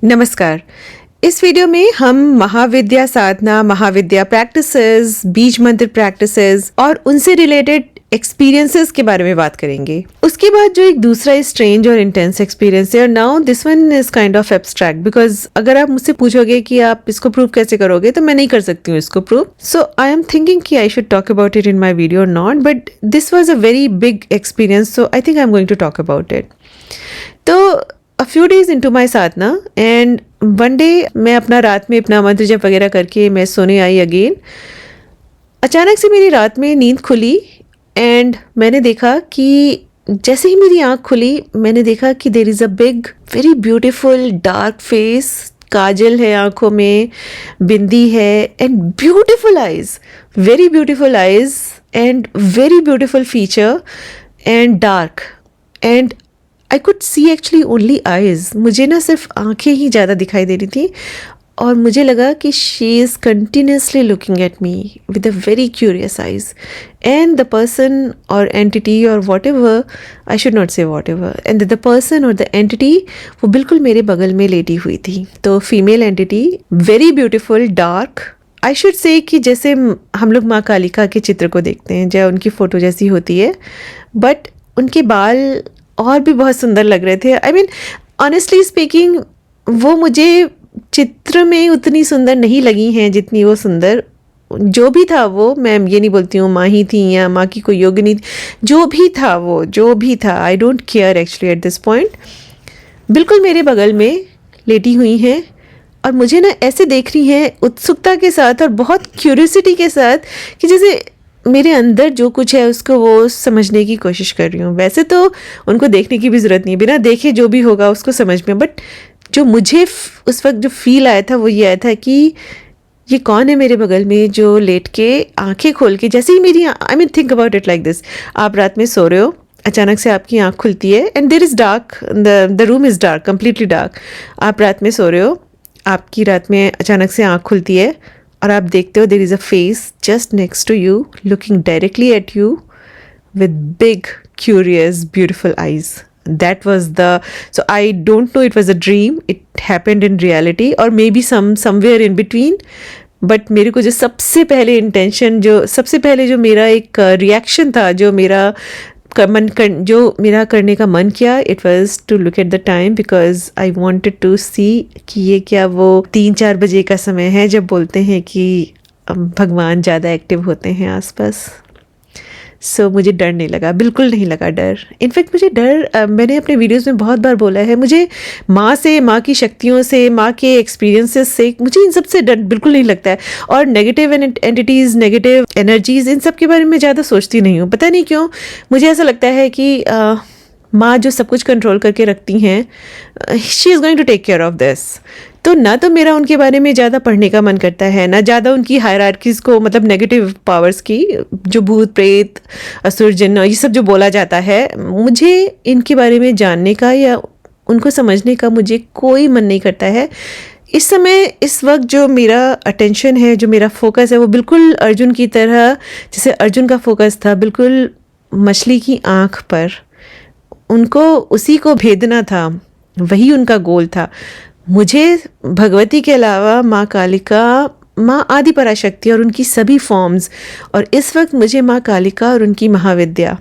नमस्कार। इस वीडियो में हम महाविद्या साधना, महाविद्या प्रैक्टिसेस, बीज मंत्र प्रैक्टिसेस और उनसे रिलेटेड एक्सपीरियंसेस के बारे में बात करेंगे। उसके बाद जो एक दूसरा स्ट्रेंज और इंटेंस एक्सपीरियंस है, और now this one is kind of abstract because अगर आप मुझसे पूछोगे कि आप इसको प्रूव कैसे करोगे तो मैं नहीं कर सकती हूँ इसको prove. So I am thinking कि I should talk about it in my video और not, but this was a very big experience, so I think I am going to talk about it. तो a few days into my sadhana and one day मैं अपना रात में अपना मंत्र जप वगैरह करके मैं सोने आई अगेन। अचानक से मेरी रात में नींद खुली एंड मैंने देखा कि जैसे ही मेरी आँख खुली मैंने देखा कि there is a big very beautiful dark face, काजल है आँखों में, बिंदी है and beautiful eyes, very beautiful eyes and very beautiful feature and dark and I could see actually only eyes. मुझे ना सिर्फ आंखें ही ज़्यादा दिखाई दे रही थी और मुझे लगा कि she is continuously looking at me with a very curious eyes and the person और एंटिटी और whatever, I should not say whatever, and the person और द एंटिटी वो बिल्कुल मेरे बगल में लेटी हुई थी। तो female entity, very beautiful, dark, I should say कि जैसे हम लोग माँ कालिका के चित्र को देखते हैं जो उनकी फ़ोटो जैसी होती है, बट उनके बाल और भी बहुत सुंदर लग रहे थे। आई मीन ऑनेस्टली स्पीकिंग वो मुझे चित्र में उतनी सुंदर नहीं लगी हैं जितनी वो सुंदर, जो भी था वो, मैं ये नहीं बोलती हूँ माँ ही थी या माँ की कोई योगिनी, जो भी था वो, जो भी था, I don't care actually at this point, बिल्कुल मेरे बगल में लेटी हुई हैं और मुझे ना ऐसे देख रही हैं उत्सुकता के साथ और बहुत क्यूरियोसिटी के साथ कि जैसे मेरे अंदर जो कुछ है उसको वो समझने की कोशिश कर रही हूँ। वैसे तो उनको देखने की भी ज़रूरत नहीं, बिना देखे जो भी होगा उसको समझ में, बट जो मुझे उस वक्त जो फील आया था वो ये आया था कि ये कौन है मेरे बगल में जो लेट के आंखें खोल के, जैसे ही मेरी, I mean think about it like this, आप रात में सो रहे हो, अचानक से आपकी आँख खुलती है and there is dark, the room is dark, completely dark, आप रात में सो रहे हो, आपकी रात में अचानक से आँख खुलती है और आप देखते हो there is a face just next to you looking directly at you with big curious beautiful eyes. That was the, so I don't know, it was a dream, it happened in reality or maybe somewhere in between, but मेरे को जो सबसे पहले intention, जो सबसे पहले जो मेरा एक रिएक्शन था, जो मेरा जो मेरा करने का मन किया, it was to look at the time because I wanted to see कि ये क्या वो 3-4 बजे का समय है जब बोलते हैं कि भगवान ज़्यादा एक्टिव होते हैं आसपास। सो मुझे डर नहीं लगा, बिल्कुल नहीं लगा डर। इनफैक्ट मुझे डर, मैंने अपने वीडियोस में बहुत बार बोला है, मुझे माँ से, माँ की शक्तियों से, माँ के एक्सपीरियंसेस से, मुझे इन सब से डर बिल्कुल नहीं लगता है। और नेगेटिव एंटिटीज़, नेगेटिव एनर्जीज़, इन सब के बारे में ज़्यादा सोचती नहीं हूँ, पता नहीं क्यों। मुझे ऐसा लगता है कि माँ जो सब कुछ कंट्रोल करके रखती हैं, she is going to take care of this. तो ना तो मेरा उनके बारे में ज़्यादा पढ़ने का मन करता है, ना ज़्यादा उनकी हायरार्कीज़ को, मतलब नेगेटिव पावर्स की, जो भूत प्रेत असुर जिन्न ये सब जो बोला जाता है, मुझे इनके बारे में जानने का या उनको समझने का मुझे कोई मन नहीं करता है। इस समय, इस वक्त जो मेरा अटेंशन है, जो मेरा फोकस है, वो बिल्कुल अर्जुन की तरह, जैसे अर्जुन का फोकस था बिल्कुल मछली की आँख पर, उनको उसी को भेदना था, वही उनका गोल था। मुझे भगवती के अलावा माँ कालिका, माँ आदि पराशक्ति और उनकी सभी फॉर्म्स, और इस वक्त मुझे माँ कालिका और उनकी महाविद्या,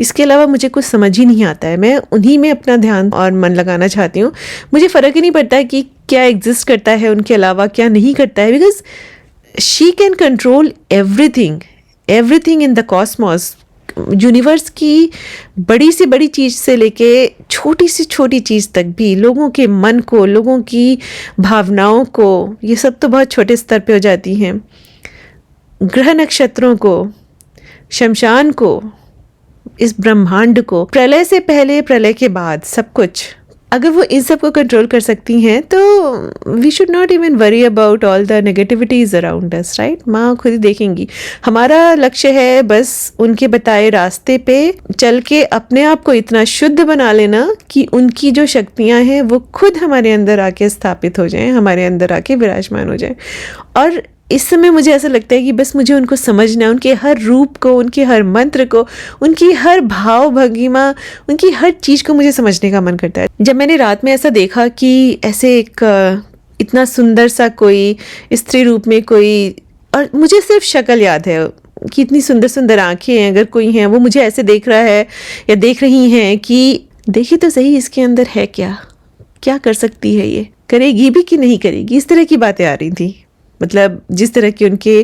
इसके अलावा मुझे कुछ समझ ही नहीं आता है। मैं उन्हीं में अपना ध्यान और मन लगाना चाहती हूँ। मुझे फ़र्क ही नहीं पड़ता है कि क्या एग्जिस्ट करता है उनके अलावा, क्या नहीं करता है, because she can control everything, everything in the Cosmos. Universe की बड़ी से बड़ी चीज़ से लेके छोटी से छोटी चीज़ तक भी, लोगों के मन को, लोगों की भावनाओं को, ये सब तो बहुत छोटे स्तर पे हो जाती हैं, ग्रह नक्षत्रों को, शमशान को, इस ब्रह्मांड को, प्रलय से पहले, प्रलय के बाद, सब कुछ। अगर वो इन सब को कंट्रोल कर सकती हैं तो we should not even worry about all the negativities around us, right. माँ खुद ही देखेंगी। हमारा लक्ष्य है बस उनके बताए रास्ते पे चल के अपने आप को इतना शुद्ध बना लेना कि उनकी जो शक्तियाँ हैं वो खुद हमारे अंदर आके स्थापित हो जाएं, हमारे अंदर आके विराजमान हो जाएं। और इस समय मुझे ऐसा लगता है कि बस मुझे उनको समझना, उनके हर रूप को, उनके हर मंत्र को, उनकी हर भाव भंगिमा, उनकी हर चीज़ को मुझे समझने का मन करता है। जब मैंने रात में ऐसा देखा कि ऐसे एक इतना सुंदर सा कोई स्त्री रूप में कोई, और मुझे सिर्फ शक्ल याद है कि इतनी सुंदर सुंदर आंखें हैं, अगर कोई हैं वो मुझे ऐसे देख रहा है या देख रही हैं कि देखिए तो सही इसके अंदर है क्या, क्या कर सकती है, ये करेगी भी कि नहीं करेगी, इस तरह की बातें आ रही थी। मतलब जिस तरह की उनके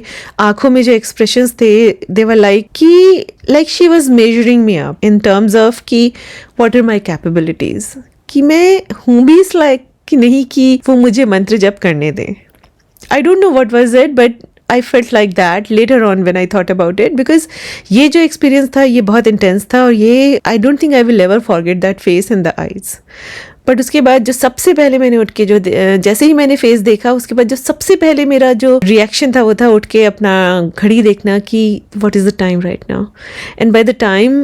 आंखों में जो एक्सप्रेशंस थे, they were like she was measuring me up in terms of कि व्हाट आर माय कैपेबिलिटीज, कि मैं हूँ भी इस लायक कि नहीं कि वो मुझे मंत्र जप करने दें। आई don't know what was it, but I felt like that later on when I thought about it, because ये जो एक्सपीरियंस था ये बहुत इंटेंस था, और ये I don't think I will ever forget that face in the eyes. But उसके बाद जो सबसे पहले मैंने उठ के जो जैसे ही मैंने फेस देखा, उसके बाद जो सबसे पहले मेरा जो रिएक्शन था वो था उठ के अपना घड़ी देखना कि what is the time right now. And by the time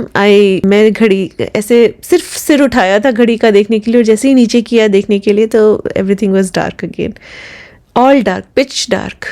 मैं घड़ी ऐसे सिर्फ सिर उठाया था घड़ी का देखने के लिए, और जैसे ही नीचे किया देखने के लिए तो everything was dark again, all dark, pitch dark.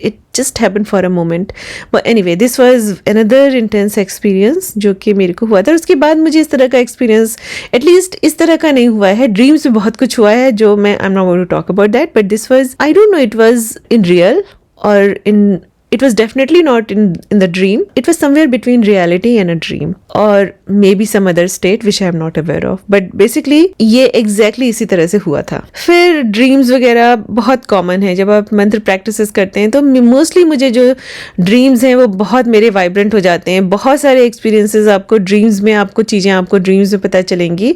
It just happened for a moment. But anyway, this was another intense experience जो कि मेरे को हुआ था। उसके बाद मुझे इस तरह का एक्सपीरियंस एटलीस्ट इस तरह का नहीं हुआ है। ड्रीम्स में बहुत कुछ हुआ है जो मैं I am not going to talk about that, but this was, I don't know it was in real और in, it was definitely not in the dream. It was somewhere between reality and a dream, or maybe some other state which I am not aware of. But basically ये exactly इसी तरह से हुआ था। फिर dreams वगैरह बहुत common है जब आप मंत्र प्रैक्टिसेस करते हैं, तो मोस्टली मुझे जो ड्रीम्स हैं वो बहुत मेरे वाइब्रेंट हो जाते हैं। बहुत सारे एक्सपीरियंसेस आपको ड्रीम्स में, आपको चीज़ें आपको ड्रीम्स में पता चलेंगी।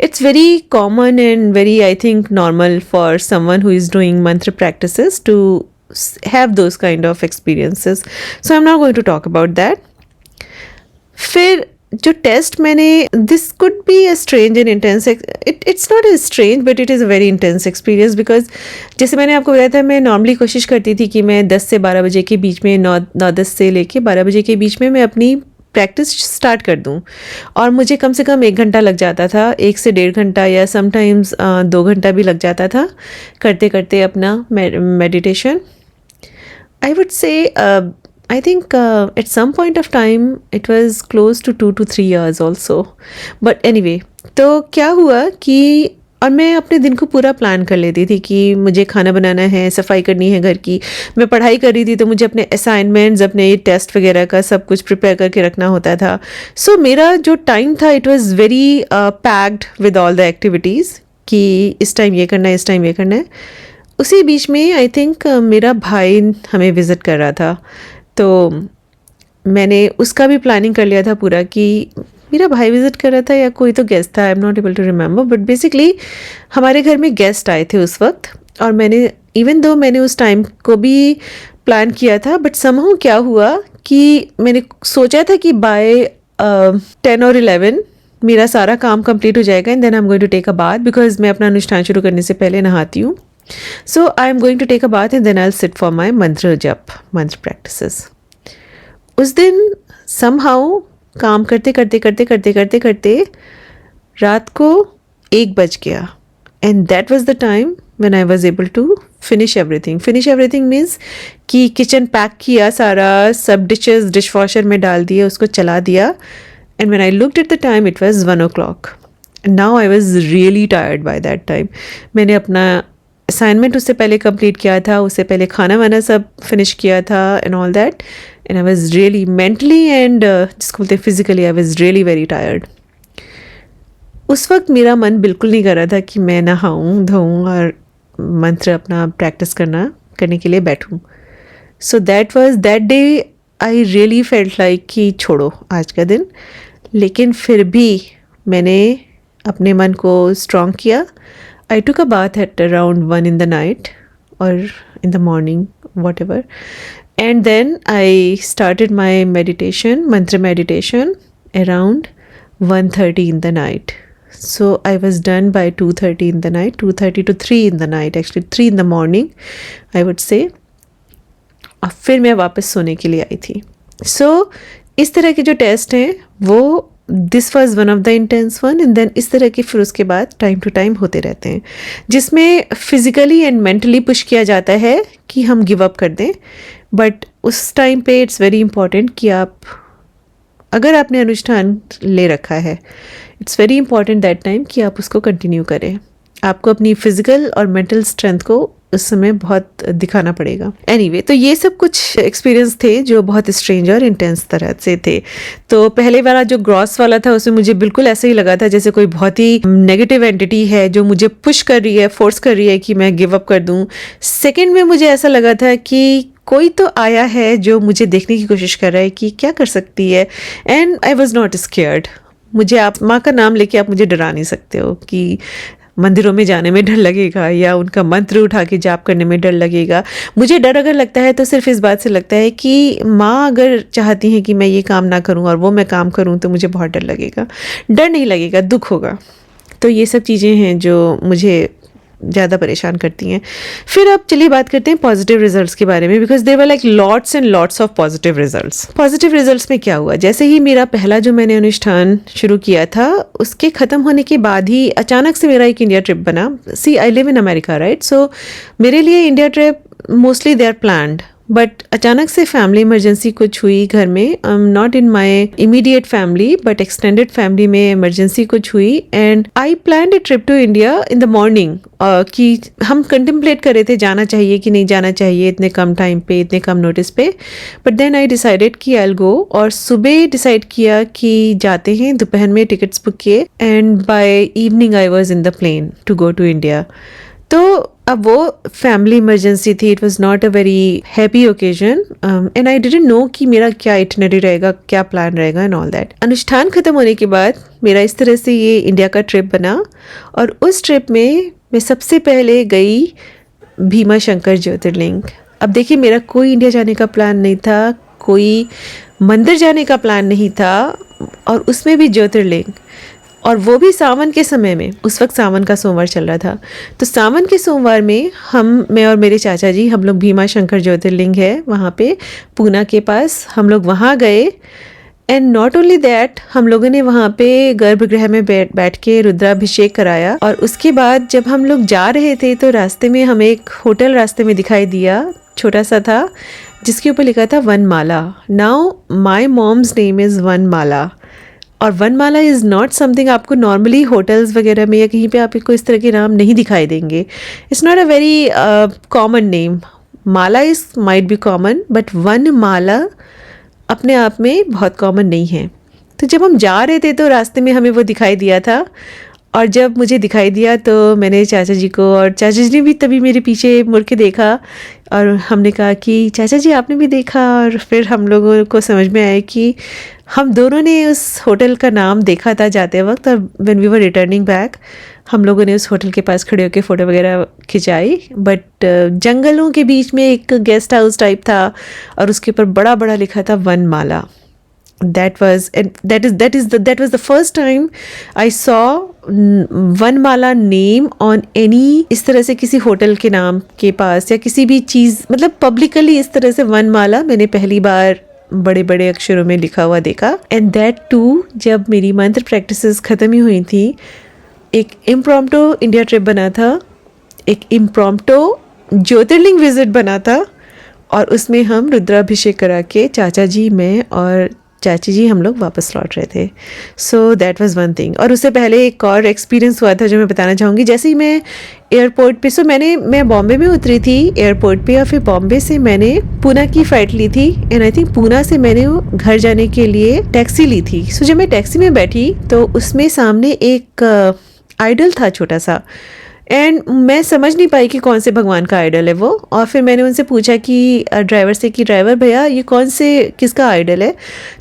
It's very common and very I think normal for someone who is doing mantra practices to have those kind of experiences, so I'm not going to talk about that. फिर जो टेस्ट मैंने, this could be a strange and intense, it's not as strange but it is a very intense experience because जैसे मैंने आपको बताया था, मैं normally कोशिश करती थी कि मैं 10 से 12 बजे के बीच में, 9-10 से लेके 12 बजे के बीच में मैं अपनी प्रैक्टिस स्टार्ट कर दूं, और मुझे कम से कम 1 घंटा लग जाता था, 1 से 1.5 घंटा या समटाइम्स 2 घंटा भी लग जाता था करते करते अपना meditation. I would say I think at some point of time it was close to 2 to 3 years also. But anyway, तो क्या हुआ कि, और मैं अपने दिन को पूरा प्लान कर लेती थी कि मुझे खाना बनाना है, सफाई करनी है घर की, मैं पढ़ाई कर रही थी तो मुझे अपने असाइनमेंट्स, अपने टेस्ट वगैरह का सब कुछ प्रिपेयर करके रखना होता था। सो मेरा जो टाइम था it was very packed with all the activities कि इस टाइम ये करना है, इस टाइम ये करना है। उसी बीच में आई थिंक मेरा भाई हमें विज़िट कर रहा था, तो मैंने उसका भी प्लानिंग कर लिया था पूरा कि मेरा भाई विज़िट कर रहा था या कोई तो गेस्ट था, I am not able to remember, but basically हमारे घर में गेस्ट आए थे उस वक्त। और मैंने, इवन दो मैंने उस टाइम को भी प्लान किया था, बट समहाउ क्या हुआ कि मैंने सोचा था कि बाय 10 और 11 मेरा सारा काम कंप्लीट हो जाएगा and then I am going to take a bath, because मैं अपना अनुष्ठान शुरू करने से पहले नहाती हूँ। So I am going to take a bath and then I'll sit for my mantra jap, mantra practices. उस दिन somehow काम करते करते करते करते करते करते रात को 1 बज गया, and that was the time when I was able to finish everything. Finish everything means कि किचन पैक किया सारा, सब डिशेस डिशवॉशर में डाल दिए, उसको चला दिया, and when I looked at the time it was 1 o'clock. And now I was really tired by that time. मैंने अपना असाइनमेंट उससे पहले कंप्लीट किया था, उससे पहले खाना वाना सब फिनिश किया था and all that, and I was really mentally and जिसको बोलते हैं physically, I was really very tired. उस वक्त मेरा मन बिल्कुल नहीं कर रहा था कि मैं नहाऊं धोऊं और मंत्र अपना प्रैक्टिस करने के लिए बैठूं। So that was that day I really felt like कि छोड़ो आज का दिन, लेकिन फिर भी मैंने अपने मन को स्ट्रॉन्ग किया। I took a bath at around 1 in the night or in the morning, whatever. And then I started my meditation, mantra meditation, around 1:30 in the night. So I was done by 2:30 in the night, 2:30 to 3 in the night, actually 3 in the morning, I would say. और फिर मैं वापस सोने के लिए आई थी। So इस तरह के जो टेस्ट हैं वो this was one of the intense one, and then इस तरह के फिर उसके बाद टाइम टू टाइम होते रहते हैं जिसमें फिजिकली एंड मेंटली पुश किया जाता है कि हम गिव अप कर दें, बट उस टाइम पे इट्स वेरी इंपॉर्टेंट कि आप, अगर आपने अनुष्ठान ले रखा है, it's very important that time कि आप उसको कंटिन्यू करें। आपको अपनी फिजिकल और मेंटल स्ट्रेंथ को उस समय बहुत दिखाना पड़ेगा। एनीवे, तो ये सब कुछ एक्सपीरियंस थे जो बहुत स्ट्रेंज और इंटेंस तरह से थे। तो पहले वाला जो ग्रॉस वाला था उसमें मुझे बिल्कुल ऐसे ही लगा था जैसे कोई बहुत ही नेगेटिव एंटिटी है जो मुझे पुश कर रही है, फोर्स कर रही है कि मैं गिव अप कर दूं। सेकेंड में मुझे ऐसा लगा था कि कोई तो आया है जो मुझे देखने की कोशिश कर रहा है कि क्या कर सकती है, and I was not scared. मुझे, आप माँ का नाम लेके आप मुझे डरा नहीं सकते हो कि मंदिरों में जाने में डर लगेगा या उनका मंत्र उठा के जाप करने में डर लगेगा। मुझे डर अगर लगता है तो सिर्फ इस बात से लगता है कि माँ अगर चाहती हैं कि मैं ये काम ना करूँ और वो मैं काम करूँ तो मुझे बहुत डर लगेगा। डर नहीं लगेगा, दुख होगा। तो ये सब चीज़ें हैं जो मुझे ज़्यादा परेशान करती हैं। फिर अब चलिए बात करते हैं पॉजिटिव रिजल्ट्स के बारे में, because there were like lots and lots of positive results. Positive results में क्या हुआ, जैसे ही मेरा पहला जो मैंने अनुष्ठान शुरू किया था उसके ख़त्म होने के बाद ही अचानक से मेरा एक इंडिया ट्रिप बना। See, I live in America, right? So मेरे लिए India trip mostly they are planned, but अचानक से फैमिली इमरजेंसी कुछ हुई घर में। I am not in my immediate family but extended family में इमरजेंसी कुछ हुई, and I planned a trip to India in the morning. कि हम कंटेम्पलेट कर रहे थे जाना चाहिए कि नहीं जाना चाहिए इतने कम टाइम पे, इतने कम नोटिस पे, बट देन आई डिसाइडेड कि आई विल गो। और सुबह डिसाइड किया कि जाते हैं, दोपहर में टिकट्स बुक किए, and by evening I was in the plane to go to India. तो अब वो फैमिली इमरजेंसी थी, it was not a very happy occasion, and I didn't know कि मेरा क्या इटिनरी रहेगा, क्या प्लान रहेगा एंड ऑल दैट। अनुष्ठान खत्म होने के बाद मेरा इस तरह से ये इंडिया का ट्रिप बना, और उस ट्रिप में मैं सबसे पहले गई भीमा शंकर ज्योतिर्लिंग। अब देखिए, मेरा कोई इंडिया जाने का प्लान नहीं था, कोई मंदिर जाने का प्लान नहीं था, और उसमें भी ज्योतिर्लिंग, और वो भी सावन के समय में। उस वक्त सावन का सोमवार चल रहा था। तो सावन के सोमवार में मैं और मेरे चाचा जी, हम लोग भीमा शंकर ज्योतिर्लिंग है वहाँ पे पूना के पास, हम लोग वहाँ गए। एंड नॉट ओनली दैट, हम लोगों ने वहाँ पे गर्भगृह में बैठ के रुद्राभिषेक कराया। और उसके बाद जब हम लोग जा रहे थे तो रास्ते में हमें एक होटल रास्ते में दिखाई दिया, छोटा सा था, जिसके ऊपर लिखा था Vanamala. Now my mom's name is Vanamala, और वनमाला इज़ नॉट समथिंग आपको नॉर्मली होटल्स वगैरह में या कहीं पे आपको इस तरह के नाम नहीं दिखाई देंगे। It's not a very common name. Mala is might be common, but Vanmala अपने आप में बहुत कॉमन नहीं है। तो जब हम जा रहे थे तो रास्ते में हमें वो दिखाई दिया था, और जब मुझे दिखाई दिया तो मैंने चाचा जी को, और चाचा जी ने भी तभी मेरे पीछे मुड़ के देखा, और हमने कहा कि चाचा जी आपने भी देखा। और फिर हम लोगों को समझ में आया कि हम दोनों ने उस होटल का नाम देखा था जाते वक्त, और when we were returning back हम लोगों ने उस होटल के पास खड़े होकर फ़ोटो वगैरह खिंचाई। बट जंगलों के बीच में एक गेस्ट हाउस टाइप था, और उसके ऊपर बड़ा बड़ा लिखा था Vanmala. that was the first time I saw Vanmala name on any, इस तरह से किसी होटल के नाम के पास या किसी भी चीज़, मतलब पब्लिकली इस तरह से वनमाला मैंने पहली बार बड़े बड़े अक्षरों में लिखा हुआ देखा। एंड दैट टू जब मेरी मंत्र प्रैक्टिसेस ख़त्म ही हुई थी, एक इम्प्रॉम्प्टो इंडिया ट्रिप बना था, एक इम्प्रॉम्प्टो ज्योतिर्लिंग विजिट बना था, और उसमें हम रुद्राभिषेक करा के चाचा जी, मैं और चाची जी हम लोग वापस लौट रहे थे। सो दैट वाज वन थिंग। और उससे पहले एक और एक्सपीरियंस हुआ था जो मैं बताना चाहूँगी। जैसे ही मैं एयरपोर्ट पे, मैं बॉम्बे में उतरी थी एयरपोर्ट पे, और फिर बॉम्बे से मैंने पूना की फ़्लाइट ली थी, एंड आई थिंक पूना से मैंने घर जाने के लिए टैक्सी ली थी। सो जब मैं टैक्सी में बैठी तो उसमें सामने एक आइडल था छोटा सा, एंड मैं समझ नहीं पाई कि कौन से भगवान का आइडल है वो। और फिर मैंने उनसे पूछा कि ड्राइवर से कि ड्राइवर भैया ये किसका आइडल है?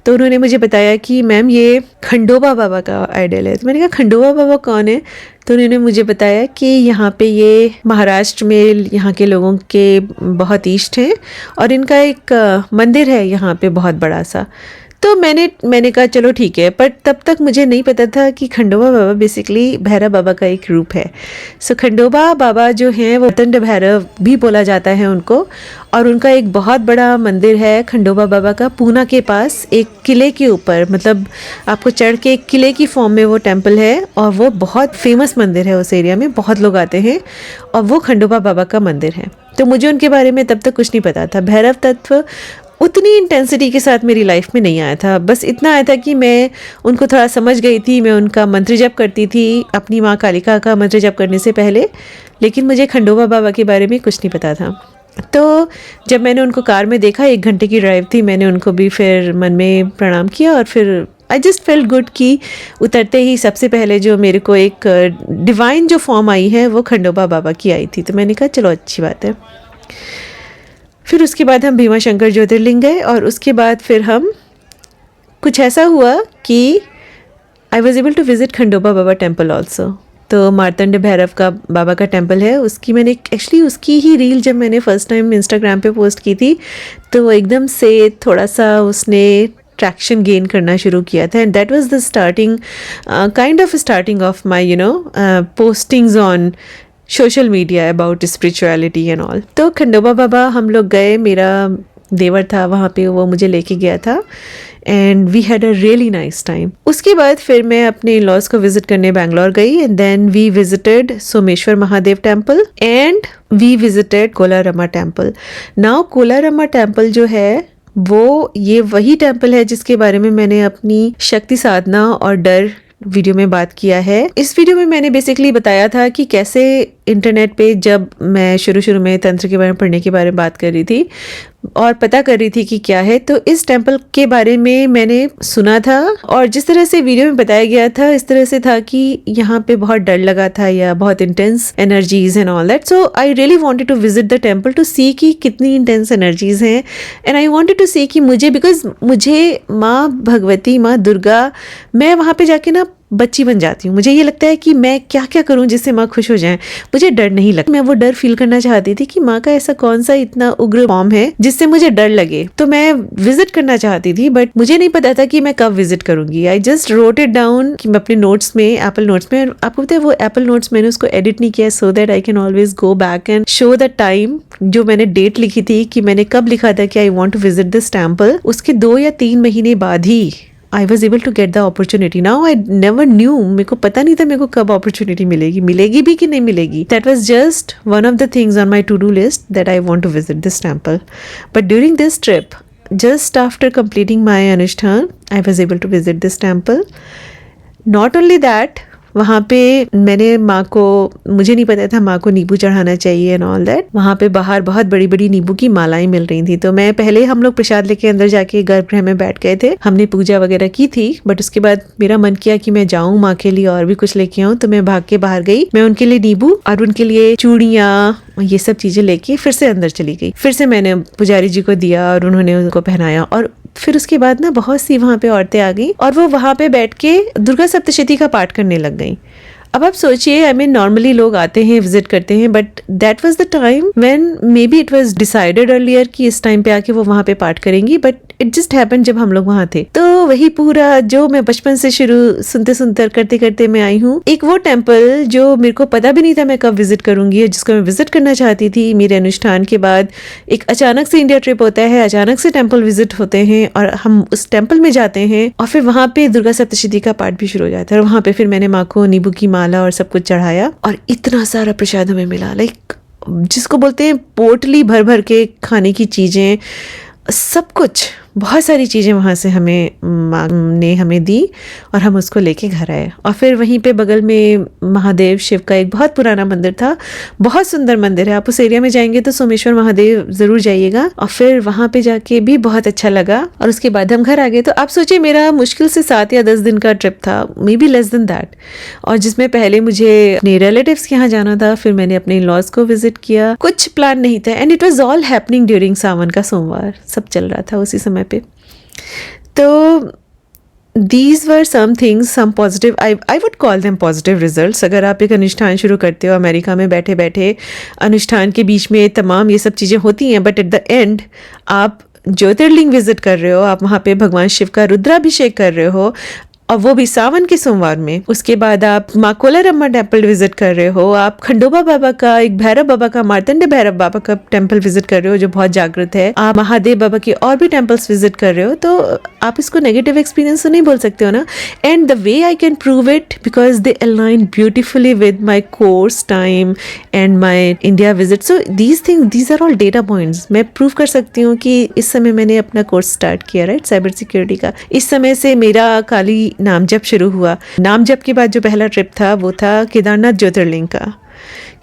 तो उन्होंने मुझे बताया कि मैम ये खंडोबा बाबा का आइडल है। तो मैंने कहा खंडोबा बाबा कौन है? तो उन्होंने मुझे बताया कि यहाँ पे ये महाराष्ट्र में यहाँ के लोगों के बहुत इष्ट हैं, और इनका एक मंदिर है यहाँ पे बहुत बड़ा सा। तो मैंने कहा चलो ठीक है, पर तब तक मुझे नहीं पता था कि खंडोबा बाबा बेसिकली भैरव बाबा का एक रूप है। सो खंडोबा बाबा जो हैं वो प्रचंड भैरव भी बोला जाता है उनको, और उनका एक बहुत बड़ा मंदिर है खंडोबा बाबा का पूना के पास एक किले के ऊपर, मतलब आपको चढ़ के एक किले की फॉर्म में वो टेम्पल है, और वो बहुत फेमस मंदिर है, उस एरिया में बहुत लोग आते हैं, और वो खंडोबा बाबा का मंदिर है। तो मुझे उनके बारे में तब तक कुछ नहीं पता था। भैरव तत्व उतनी इंटेंसिटी के साथ मेरी लाइफ में नहीं आया था, बस इतना आया था कि मैं उनको थोड़ा समझ गई थी। मैं उनका मंत्र जप करती थी अपनी माँ कालिका का मंत्र जप करने से पहले, लेकिन मुझे खंडोबा बाबा के बारे में कुछ नहीं पता था। तो जब मैंने उनको कार में देखा, 1 घंटे की ड्राइव थी, मैंने उनको भी फिर मन में प्रणाम किया, और फिर आई जस्ट फेल्ट गुड कि उतरते ही सबसे पहले जो मेरे को एक डिवाइन जो फॉर्म आई है वो खंडोबा बाबा की आई थी। तो मैंने कहा चलो अच्छी बात है। फिर उसके बाद हम भीमा शंकर ज्योतिर्लिंग गए, और उसके बाद फिर हम कुछ ऐसा हुआ कि I was able to visit Khandoba Baba temple also. तो मार्तंड भैरव का बाबा का टेम्पल है, उसकी मैंने एक्चुअली उसकी ही रील जब मैंने फर्स्ट टाइम इंस्टाग्राम पे पोस्ट की थी, तो वो एकदम से थोड़ा सा उसने ट्रैक्शन गेन करना शुरू किया था, and that was the starting kind of starting of my postings on social media about spirituality and all. तो खंडोबा बाबा हम लोग गए, मेरा देवर था वहाँ पे, वो मुझे लेके गया था, and we had a really nice time. उसके बाद फिर मैं अपने इन लॉज को विजिट करने बैंगलोर गई, and then we visited Someshwar Mahadev temple and we visited Kolaramma temple. Now Kolaramma temple जो है वो ये वही टेम्पल है जिसके बारे में मैंने अपनी शक्ति साधना और डर वीडियो में बात किया है। इस वीडियो में मैंने बेसिकली बताया था कि कैसे इंटरनेट पे जब मैं शुरू में तंत्र के बारे में पढ़ने के बारे में बात कर रही थी और पता कर रही थी कि क्या है, तो इस टेम्पल के बारे में मैंने सुना था, और जिस तरह से वीडियो में बताया गया था इस तरह से था कि यहाँ पे बहुत डर लगा था या बहुत intense energies and all that. So I really wanted to visit the temple to see कि कितनी इंटेंस एनर्जीज हैं, and I wanted to see कि बिकॉज मुझे माँ भगवती, माँ दुर्गा, मैं वहाँ पे जाके ना बच्ची बन जाती हूँ। मुझे ये लगता है कि मैं क्या क्या करूँ जिससे माँ खुश हो जाए, मुझे डर नहीं लगता। मैं वो डर फील करना चाहती थी कि माँ का ऐसा कौन सा इतना उग्र फॉर्म है जिससे मुझे डर लगे, तो मैं विजिट करना चाहती थी, बट मुझे नहीं पता था कि मैं कब विजिट करूंगी। I just wrote it down कि मैं अपने नोट्स में, एप्पल नोट्स में, आपको पता है वो एप्पल नोट्स मैंने उसको एडिट नहीं किया, so that I can always go back and show the time जो मैंने डेट लिखी थी कि मैंने कब लिखा था कि I want to visit this temple. उसके 2 या 3 महीने बाद ही I was able to get the opportunity. Now I never knew, मेरे को पता नहीं था मेरे को कब opportunity मिलेगी भी कि नहीं मिलेगी. That was just one of the things on my to-do list that I want to visit this temple. But during this trip, just after completing my Anushthan, I was able to visit this temple. Not only that, वहाँ पे मैंने माँ को, मुझे नहीं पता था माँ को नींबू चढ़ाना चाहिए एंड ऑल दैट। वहाँ पे बाहर बहुत बड़ी बड़ी नींबू की मालाएं मिल रही थी, तो मैं पहले, हम लोग प्रसाद लेके अंदर जाके गर्भगृह में बैठ गए थे, हमने पूजा वगैरह की थी, बट उसके बाद मेरा मन किया कि मैं जाऊँ माँ के लिए और भी कुछ लेके आऊँ, तो मैं भाग के बाहर गई। मैं उनके लिए नींबू और उनके लिए चूड़ियाँ, ये सब चीजें लेके फिर से अंदर चली गई। फिर से मैंने पुजारी जी को दिया और उन्होंने उनको पहनाया, और फिर उसके बाद ना बहुत सी वहाँ पे औरतें आ गई और वो वहाँ पे बैठ के दुर्गा सप्तशती का पाठ करने लग गई। अब आप सोचिए, आई मीन नॉर्मली लोग आते हैं, विजिट करते हैं, but that was the time when may be it was decided earlier कि इस टाइम पे आके वो वहाँ पे पाठ करेंगी, बट इट जस्ट हैपेंड जब हम लोग वहाँ थे। तो वही पूरा जो मैं बचपन से शुरू सुनते करते करते मैं आई हूँ, एक वो टेम्पल जो मेरे को पता भी नहीं था मैं कब विजिट करूंगी, जिसको मैं विजिट करना चाहती थी। मेरे अनुष्ठान के बाद एक अचानक से इंडिया ट्रिप होता है, अचानक से टेम्पल विजिट होते हैं और हम उस टेम्पल में जाते हैं, और फिर वहाँ पे दुर्गा सप्तशती का पाठ भी शुरू हो जाता है। और वहाँ पे फिर मैंने माँ को नींबू की माला और सब कुछ चढ़ाया, और इतना सारा प्रसाद हमें मिला, लाइक जिसको बोलते हैं पोटली भर भर के खाने की चीजें, सब कुछ, बहुत सारी चीज़ें वहाँ से माँ ने हमें दी और हम उसको लेके घर आए। और फिर वहीं पे बगल में महादेव शिव का एक बहुत पुराना मंदिर था, बहुत सुंदर मंदिर है, आप उस एरिया में जाएंगे तो सोमेश्वर महादेव ज़रूर जाइएगा। और फिर वहाँ पे जाके भी बहुत अच्छा लगा, और उसके बाद हम घर आ गए। तो आप सोचिए, मेरा मुश्किल से 7 या 10 दिन का ट्रिप था, may be less than that, और जिसमें पहले मुझे अपने रिलेटिव्स के यहाँ जाना था, फिर मैंने अपने इन-लॉज को विजिट किया, कुछ प्लान नहीं था, and it was all happening during Sawan का सोमवार, सब चल रहा था उसी समय पे। तो these were some things, some positive, I would call them positive results। अगर आप एक अनुष्ठान शुरू करते हो अमेरिका में बैठे बैठे, अनुष्ठान के बीच में तमाम ये सब चीज़ें होती हैं, बट एट द एंड आप ज्योतिर्लिंग विजिट कर रहे हो, आप वहाँ पे भगवान शिव का रुद्राभिषेक कर रहे हो, और वो भी सावन के सोमवार में। उसके बाद आप माँ कोलारम्मा टेम्पल विजिट कर रहे हो, आप खंडोबा बाबा का, एक भैरव बाबा का, मार्तंड भैरव बाबा का टेम्पल विजिट कर रहे हो जो बहुत जागृत है, आप महादेव बाबा के और भी टेम्पल्स विजिट कर रहे हो, तो आप इसको नेगेटिव एक्सपीरियंस तो नहीं बोल सकते हो ना। And the way I can prove it because they align beautifully with my course time and my India visit. So these are all data points. मैं प्रूव कर सकती हूँ कि इस समय मैंने अपना कोर्स स्टार्ट किया, राइट, साइबर सिक्योरिटी का। इस समय से मेरा काली नाम जप शुरू हुआ। नाम जप के बाद जो पहला ट्रिप था वो था केदारनाथ ज्योतिर्लिंग का।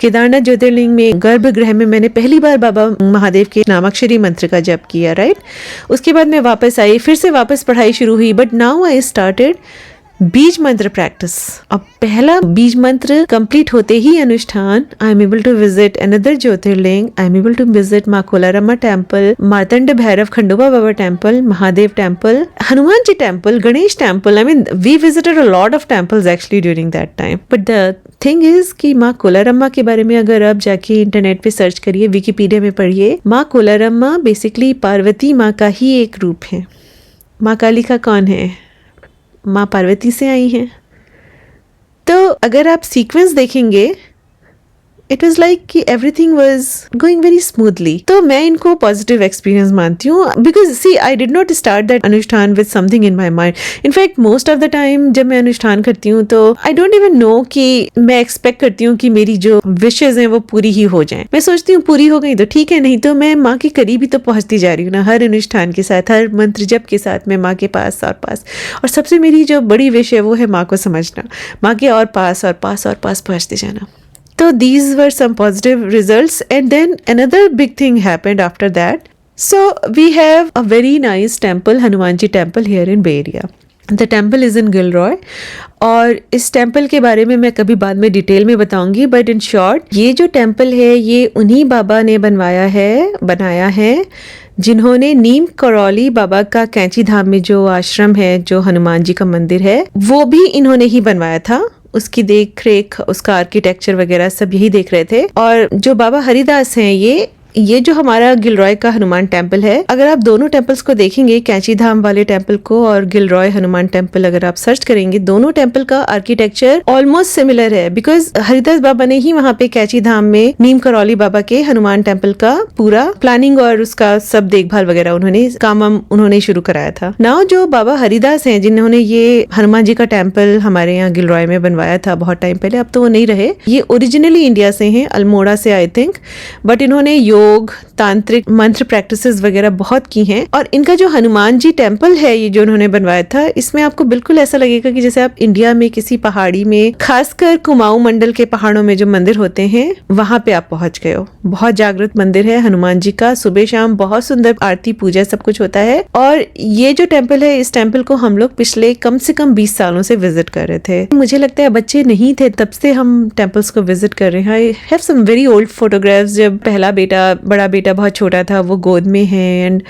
केदारनाथ ज्योतिर्लिंग में गर्भगृह में मैंने पहली बार बाबा महादेव के नामाक्षरी मंत्र का जप किया, राइट। उसके बाद मैं वापस आई, फिर से वापस पढ़ाई शुरू हुई, बट नाउ आई स्टार्टेड बीज मंत्र प्रैक्टिस। अब पहला बीज मंत्र कंप्लीट होते ही अनुष्ठान, I am able to visit another jyotirlinga, I am able to visit Maa Kolaramma temple, Martand Bhairav Khandoba Baba temple, Mahadev temple, Hanuman ji temple, Ganesh temple. I mean we visited a lot of temples actually during that time. But the thing is कि माँ कोलारम्मा के बारे में अगर आप जाके internet पे search करिए, Wikipedia में पढ़िए, माँ कोलारम्मा बेसिकली पार्वती माँ का ही एक रूप है। माँ काली का कौन है? माँ पार्वती से आई हैं। तो अगर आप सीक्वेंस देखेंगे, इट वॉज लाइक कि everything was going very smoothly. तो मैं इनको पॉजिटिव एक्सपीरियंस मानती हूँ, because see I did not start that anushthan with something in my mind. In fact most of the time जब मैं अनुष्ठान करती हूँ तो आई डोंट इवन नो कि मैं एक्सपेक्ट करती हूँ कि मेरी जो विशेज हैं वो पूरी ही हो जाएं। मैं सोचती हूँ पूरी हो गई तो ठीक है, नहीं तो मैं माँ के करीब ही तो पहुँचती जा रही हूँ ना, हर अनुष्ठान के साथ, हर मंत्र जप के साथ मैं माँ के पास और पास। और सबसे मेरी जो बड़ी विश है वो है माँ को समझना, माँ के और पास और पास और पास पहुँचते जाना। So these were some positive results, and then another big thing happened after that. So we have a very nice temple, Hanumanji temple here in Bay Area. The temple is in Gilroy, और इस temple के बारे में मैं कभी बाद में detail में बताऊंगी, बट इन शॉर्ट ये जो टेम्पल है ये उन्हीं बाबा ने बनाया है जिन्होंने नीम करौली बाबा का कैंची धाम में जो आश्रम है, जो हनुमान जी का मंदिर है, वो भी इन्होंने ही बनवाया था। उसकी देख रेख, उसका आर्किटेक्चर वगैरह सब यही देख रहे थे। और जो बाबा हरिदास हैं, ये जो हमारा गिलरॉय का हनुमान टेम्पल है, अगर आप दोनों टेम्पल्स को देखेंगे, कैंची धाम वाले टेम्पल को और गिलरॉय हनुमान टेम्पल, अगर आप सर्च करेंगे, दोनों टेम्पल का आर्किटेक्चर ऑलमोस्ट सिमिलर है। बिकॉज हरिदास बाबा ने ही वहाँ पे कैंची धाम में नीम करौली बाबा के हनुमान टेम्पल का पूरा प्लानिंग और उसका सब देखभाल वगैरह उन्होंने शुरू कराया था। नाउ जो बाबा हरिदास हैं, जिन्होंने ये हनुमान जी का टेम्पल हमारे यहाँ गिलरॉय में बनवाया था बहुत टाइम पहले, अब तो वो नहीं रहे, ये ओरिजिनली इंडिया से हैं, अल्मोड़ा से आई थिंक, बट इन्होंने योग, तांत्रिक मंत्र प्रैक्टिसेस वगैरह बहुत की हैं। और इनका जो हनुमान जी टेम्पल है, ये जो उन्होंने बनवाया था, इसमें आपको बिल्कुल ऐसा लगेगा कि जैसे आप इंडिया में किसी पहाड़ी में, खासकर कुमाऊं मंडल के पहाड़ों में जो मंदिर होते हैं, वहां पे आप पहुंच गए हो। बहुत जागृत मंदिर है हनुमान जी का, सुबह शाम बहुत सुंदर आरती पूजा सब कुछ होता है। और ये जो टेम्पल है, इस टेम्पल को हम लोग पिछले कम से कम 20 सालों से विजिट कर रहे थे। मुझे लगता है बच्चे नहीं थे तब से हम टेम्पल्स को विजिट कर रहे हैं। I have some very old photographs, जब बड़ा बेटा बहुत छोटा था, वो गोद में है, एंड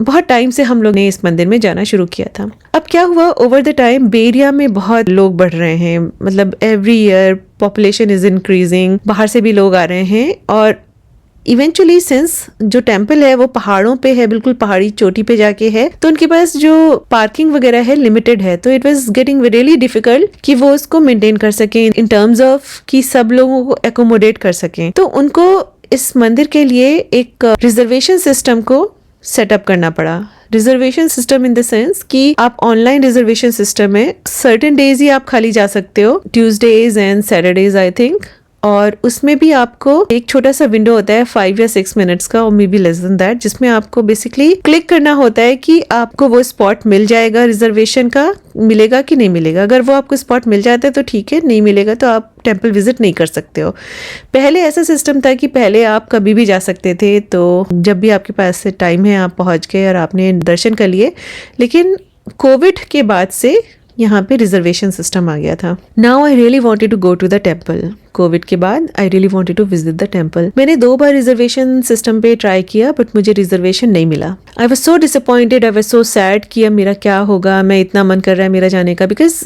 बहुत टाइम से हम लोग ने इस मंदिर में जाना शुरू किया था। अब क्या हुआ, over the time Bay Area में बहुत लोग बढ़ रहे हैं, मतलब every year population is increasing, बाहर से भी लोग आ रहे हैं। और इवेंचुअली सिंस जो टेम्पल है वो पहाड़ों पे है, बिल्कुल पहाड़ी चोटी पे जाके है, तो उनके पास जो पार्किंग वगैरह है लिमिटेड है, तो it was getting really difficult कि वो उसको मेंटेन कर सकें इन टर्म्स ऑफ कि सब लोगों को एकोमोडेट कर सकें। तो उनको इस मंदिर के लिए एक रिजर्वेशन सिस्टम को सेटअप करना पड़ा। Reservation system in the sense कि आप ऑनलाइन रिजर्वेशन सिस्टम है, सर्टेन डेज ही आप खाली जा सकते हो, Tuesdays and Saturdays I think. और उसमें भी आपको एक छोटा सा विंडो होता है 5 या 6 मिनट्स का, और may be less than that, जिसमें आपको बेसिकली क्लिक करना होता है कि आपको वो स्पॉट मिल जाएगा, रिजर्वेशन का मिलेगा कि नहीं मिलेगा। अगर वो आपको स्पॉट मिल जाता है तो ठीक है, नहीं मिलेगा तो आप टेम्पल विजिट नहीं कर सकते हो। पहले ऐसा सिस्टम था कि पहले आप कभी भी जा सकते थे, तो जब भी आपके पास से टाइम है आप पहुंच गए और आपने दर्शन कर लिए। लेकिन कोविड के बाद से यहाँ पे रिजर्वेशन सिस्टम आ गया था। Now I really wanted to go to the temple. Covid के बाद I really wanted to visit the temple. मैंने 2 बार रिजर्वेशन सिस्टम पे ट्राई किया, बट मुझे रिजर्वेशन नहीं मिला। I was so disappointed, I was so sad कि अब मेरा क्या होगा, मैं इतना मन कर रहा है मेरा जाने का, बिकॉज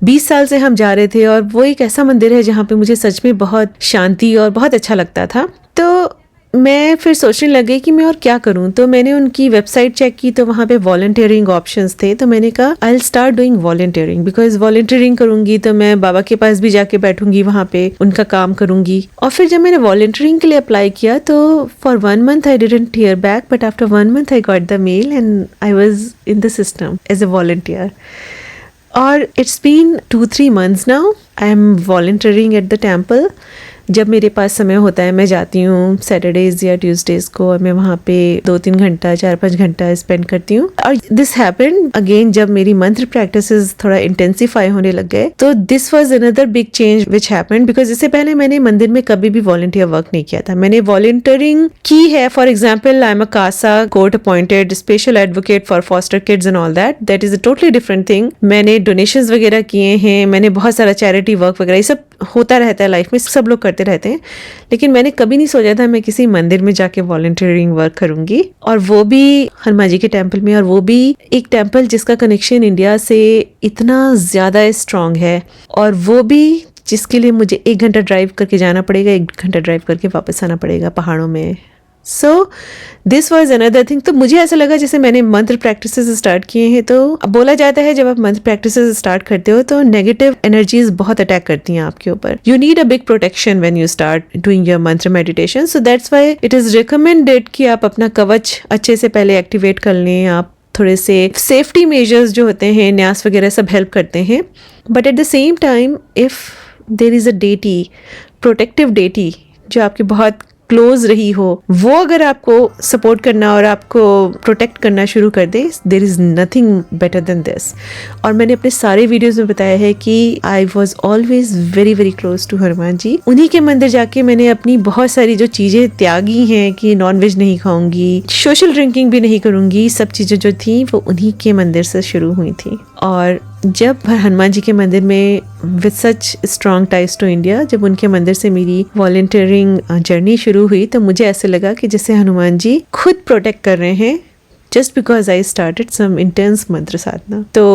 20 साल से हम जा रहे थे और वो एक ऐसा मंदिर है जहाँ पे मुझे सच में बहुत शांति और बहुत अच्छा लगता था। तो मैं फिर सोचने लगी कि मैं और क्या करूं, तो मैंने उनकी वेबसाइट चेक की तो वहाँ पे वॉलंटियरिंग ऑप्शंस थे, तो मैंने कहा I will start doing volunteering, because volunteering करूंगी तो मैं बाबा के पास भी जाके बैठूंगी, वहाँ पे उनका काम करूंगी। और फिर जब मैंने वॉलंटियरिंग के लिए अप्लाई किया तो for 1 month I didn't hear back, but after 1 month I got the mail and I was in the system as a volunteer. और it's been 2-3 months now I am volunteering at the temple. जब मेरे पास समय होता है मैं जाती हूँ Saturdays या ट्यूसडेज को, और मैं वहाँ पे 2-3 घंटा 4-5 घंटा स्पेंड करती हूँ। और दिस हैपेंड अगेन जब मेरी मंत्र प्रैक्टिसेस थोड़ा इंटेंसिफाई होने लग गए, तो this was another big change which happened, because इससे पहले मैंने मंदिर में कभी भी वॉलंटियर वर्क नहीं किया था। मैंने वॉलंटियरिंग की है, for example I am a CASA court appointed special advocate for foster kids and all that is a totally different thing. मैंने डोनेशंस वगैरह किए हैं, मैंने बहुत सारा चैरिटी वर्क वगैरह, ये सब होता रहता है लाइफ में, सब लोग करते रहते हैं, लेकिन मैंने कभी नहीं सोचा था मैं किसी मंदिर में जाके वॉलंटियरिंग वर्क करूंगी, और वो भी हनुमान जी के टेम्पल में, और वो भी एक टेम्पल जिसका कनेक्शन इंडिया से इतना ज़्यादा स्ट्रांग है, और वो भी जिसके लिए मुझे 1 घंटा ड्राइव करके जाना पड़ेगा, 1 घंटा ड्राइव करके वापस आना पड़ेगा पहाड़ों में। So this was another thing. तो मुझे ऐसा लगा जैसे मैंने मंत्र प्रैक्टिसेस स्टार्ट किए हैं, तो बोला जाता है जब आप मंत्र प्रैक्टिसेस स्टार्ट करते हो तो नेगेटिव एनर्जीज बहुत अटैक करती हैं आपके ऊपर। You need a big protection when you start doing your mantra meditation, so that's why it is recommended कि आप अपना कवच अच्छे से पहले एक्टिवेट कर लें। आप थोड़े से सेफ्टी मेजर्स जो होते हैं, न्यास वगैरह सब हेल्प करते हैं, but at the same time if there is a deity, protective deity जो आपकी बहुत क्लोज रही हो, वो अगर आपको सपोर्ट करना और आपको प्रोटेक्ट करना शुरू कर दे, there is nothing better than this. और मैंने अपने सारे वीडियोस में बताया है कि I was always very very close to Hanuman ji. उन्हीं के मंदिर जाके मैंने अपनी बहुत सारी जो चीजें त्यागी हैं, कि नॉनवेज नहीं खाऊंगी, सोशल ड्रिंकिंग भी नहीं करूंगी, सब चीजें जो थी वो उन्हीं के मंदिर से शुरू हुई थी। और जब हनुमान जी के मंदिर में with such strong ties to India, जब उनके मंदिर से मेरी वॉलंटियरिंग जर्नी शुरू हुई, तो मुझे ऐसे लगा कि जैसे हनुमान जी खुद प्रोटेक्ट कर रहे हैं, just because I started some intense mantra sadhana. So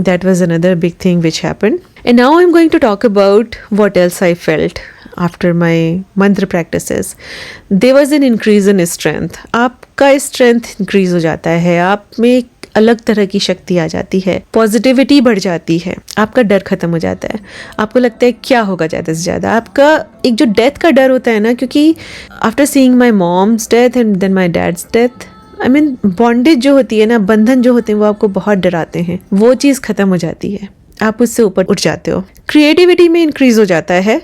that was another big thing which happened. And now I'm going to talk about what else I felt after my mantra practices. There was an increase in strength. आपका strength increase हो जाता है, आप में एक अलग तरह की शक्ति आ जाती है, पॉजिटिविटी बढ़ जाती है, आपका डर खत्म हो जाता है। आपको लगता है क्या होगा ज़्यादा से ज़्यादा, आपका एक जो डेथ का डर होता है ना, क्योंकि after seeing my mom's death and then my dad's death, I mean bondage जो होती है ना, बंधन जो होते हैं, वो आपको बहुत डराते हैं, वो चीज़ खत्म हो जाती है, आप उससे ऊपर उठ जाते हो। क्रिएटिविटी में इंक्रीज हो जाता है।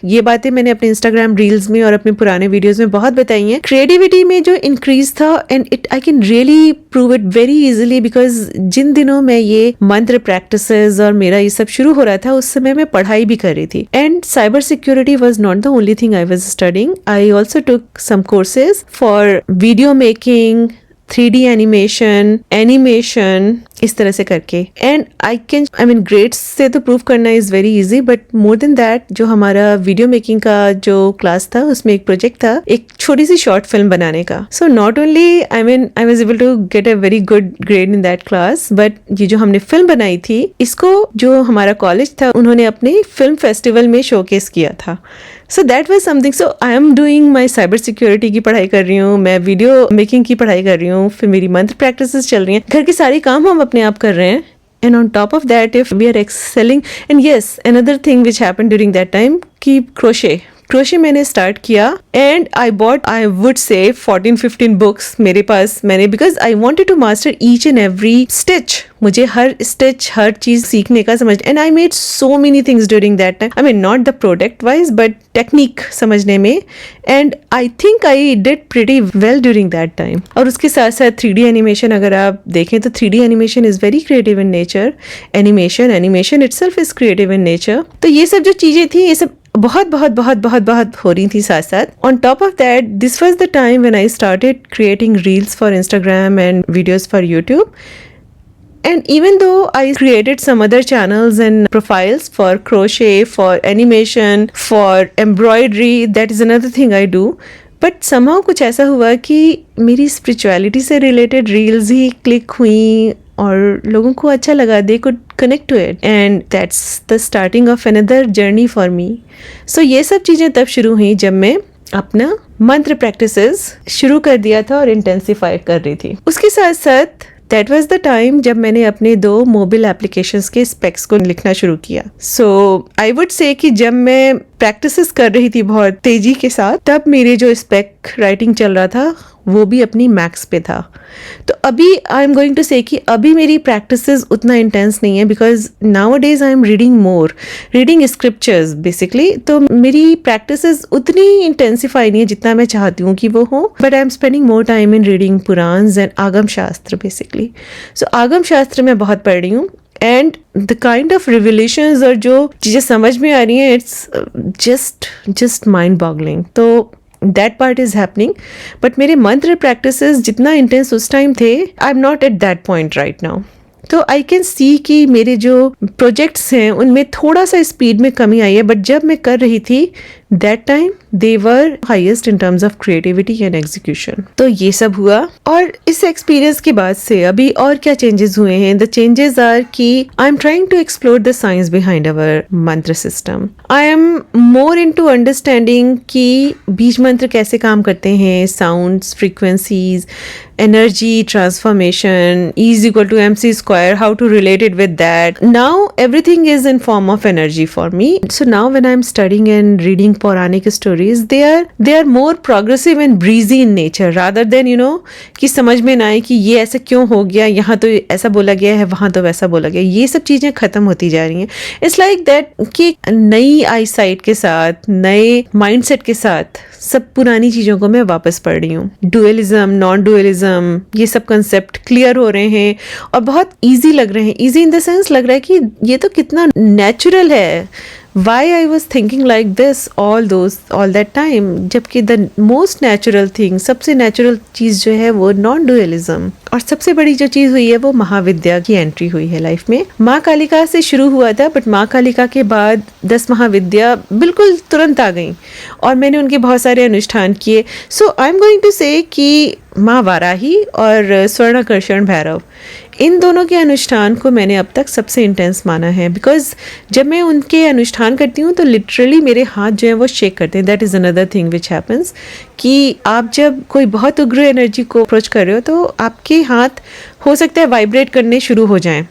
ये बातें मैंने अपने इंस्टाग्राम रील्स में और अपने पुराने वीडियोस में बहुत बताई हैं। क्रिएटिविटी में जो इंक्रीज था, and it I can really prove it very easily, because जिन दिनों में ये मंत्र प्रैक्टिसेस और मेरा ये सब शुरू हो रहा था, उस समय मैं पढ़ाई भी कर रही थी, and cyber security was not the only thing I was studying. I also took some courses for video making, 3D animation, इस तरह से करके। एंड आई मीन ग्रेड्स से तो प्रूव करना is very easy, but more than that जो हमारा video making का जो क्लास था, उसमें एक प्रोजेक्ट था एक छोटी सी शॉर्ट फिल्म बनाने का। So not only I was able to get a very good grade in that class, but ये जो हमने फिल्म बनाई थी, इसको जो हमारा कॉलेज था उन्होंने अपने फिल्म फेस्टिवल में शोकेस किया था। सो that was something. So I am doing my cyber security की पढ़ाई कर रही हूँ, मैं वीडियो मेकिंग की पढ़ाई कर रही हूँ, फिर मेरी मंत्र प्रैक्टिसेस चल रही हैं, घर के सारे काम हम अपने आप कर रहे हैं। And on top of that, if we are excelling, and yes, another thing which happened during that time, कि क्रोशे मैंने स्टार्ट किया, and I would say 14-15 books मेरे पास मैंने, because I wanted to master each and every stitch. मुझे हर stitch, हर चीज सीखने का समझ, and I made so many things during that time. I mean not the product wise, but technique समझने में, and I think I did pretty well during that time. और उसके साथ साथ 3D एनिमेशन अगर आप देखें तो 3D animation is very creative in nature. Animation itself is creative in nature. तो ये सब जो चीजें थी, ये सब बहुत बहुत बहुत बहुत बहुत हो रही थी साथ साथ। On top of that, this was the time when I started creating reels for Instagram and videos for YouTube. And even though I created some other channels and profiles for crochet, for animation, for embroidery, that is another thing I do. But somehow कुछ ऐसा हुआ कि मेरी spirituality से related reels ही click हुई और लोगों को अच्छा लगा, they could connect to it, and that's the starting of another journey for me. So ये सब चीज़ें तब शुरू हुई जब मैं अपना मंत्र प्रैक्टिसेस शुरू कर दिया था और इंटेंसिफाई कर रही थी। उसके साथ साथ दैट वाज द टाइम जब मैंने अपने 2 मोबाइल एप्लीकेशंस के स्पेक्स को लिखना शुरू किया। सो आई वुड से कि जब मैं प्रैक्टिसेस कर रही थी बहुत तेजी के साथ, तब मेरे जो स्पेक राइटिंग चल रहा था वो भी अपनी मैक्स पे था। तो अभी आई एम गोइंग टू से कि अभी मेरी प्रैक्टिसेस उतना इंटेंस नहीं है, because now days I am reading scriptures basically. तो मेरी प्रैक्टिसेस उतनी इंटेंसिफाई नहीं है जितना मैं चाहती हूँ कि वो हो, but I am spending more time in reading Purana and Agama Shastra basically. सो आगम शास्त्र में बहुत पढ़ रही हूँ एंड द काइंड ऑफ रिवलेशंस और जो चीज़ें समझ में आ रही हैं, इट्स जस्ट माइंड बॉगलिंग। तो that part is happening, but मेरे मंत्र प्रैक्टिसेस जितना इंटेंस उस टाइम थे, आई am not at that point right now. तो आई कैन सी कि मेरे जो प्रोजेक्ट्स हैं उनमें थोड़ा सा स्पीड में कमी आई है, बट जब मैं कर रही थी that time they were highest in terms of creativity and execution. तो ये सब हुआ, और इस एक्सपीरियंस के बाद से अभी और क्या चेंजेस हुए हैं। द चेंजेस आर कि I am trying to explore the science behind our mantra system. I am more into understanding कि बीज मंत्र कैसे काम करते हैं, sounds, frequencies, energy transformation, E is equal to mc square, how to relate it with that. Now everything is in form of energy for me. So now when I'm studying and reading Puranic stories, they are more progressive and breezy in nature, rather than कि समझ में ना आए कि ये ऐसे क्यों हो गया, यहाँ तो ऐसा बोला गया है, वहाँ तो वैसा बोला गया। ये सब चीज़ें खत्म होती जा रही हैं। इट्स लाइक दैट कि नई आई साइट के साथ, नए माइंडसेट के साथ सब पुरानी चीज़ों को मैं वापस पढ़ रही हूँ। डुअलिज्म, नॉन डुअलिज्म, ये सब कंसेप्ट क्लियर हो रहे हैं और बहुत इजी लग रहे हैं। इजी इन द सेंस लग रहा है कि ये तो कितना नेचुरल है। Why I was thinking like this all that time, जबकि the most natural thing, सबसे नेचुरल चीज़ जो है वो नॉन डुअलिज्म। और सबसे बड़ी जो चीज़ हुई है वो महाविद्या की एंट्री हुई है लाइफ में। माँ कालिका से शुरू हुआ था, बट माँ कालिका के बाद 10 महाविद्या बिल्कुल तुरंत आ गई और मैंने उनके बहुत सारे अनुष्ठान किए। सो आई एम गोइंग टू से कि माँ वाराही और स्वर्णाकर्षण भैरव, इन दोनों के अनुष्ठान को मैंने अब तक सबसे इंटेंस माना है, बिकॉज जब मैं उनके अनुष्ठान करती हूँ तो लिटरली मेरे हाथ जो है वो शेक करते हैं। That is another thing which happens कि आप जब कोई बहुत उग्र एनर्जी को अप्रोच कर रहे हो तो आपके हाथ हो सकता है वाइब्रेट करने शुरू हो जाएं।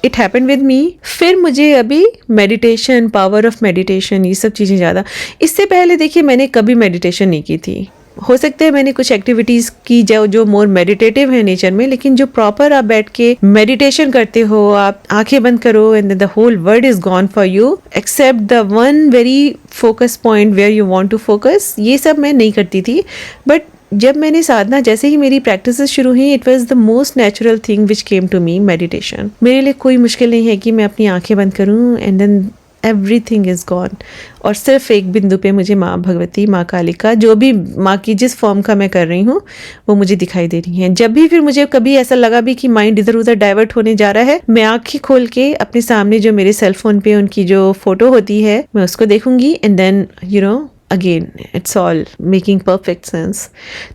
It happen with me. फिर मुझे अभी मेडिटेशन, पावर ऑफ मेडिटेशन, ये सब चीज़ें ज़्यादा। इससे पहले देखिए मैंने कभी मेडिटेशन नहीं की थी। हो सकता है मैंने कुछ एक्टिविटीज़ की जो मोर मेडिटेटिव है नेचर में, लेकिन जो प्रॉपर आप बैठ के मेडिटेशन करते हो, आप आंखें बंद करो and the whole world is gone for you except the one very focus point where you want to focus, ये सब मैं नहीं करती थी। बट जब मैंने साधना, जैसे ही मेरी प्रैक्टिस शुरू हुई, it was the most natural thing which came to me, meditation. मेरे लिए कोई मुश्किल नहीं है कि मैं अपनी आंखें बंद करूँ and then everything is gone, और सिर्फ एक बिंदु पे मुझे माँ भगवती, माँ कालिका, जो भी माँ की जिस फॉर्म का मैं कर रही हूँ वो मुझे दिखाई दे रही हैं। जब भी फिर मुझे कभी ऐसा लगा भी कि माइंड इधर उधर डाइवर्ट होने जा रहा है, मैं आंखें खोल के अपने सामने जो मेरे सेल फोन पे उनकी जो फोटो होती है मैं उसको देखूंगी and then again it's all making perfect sense.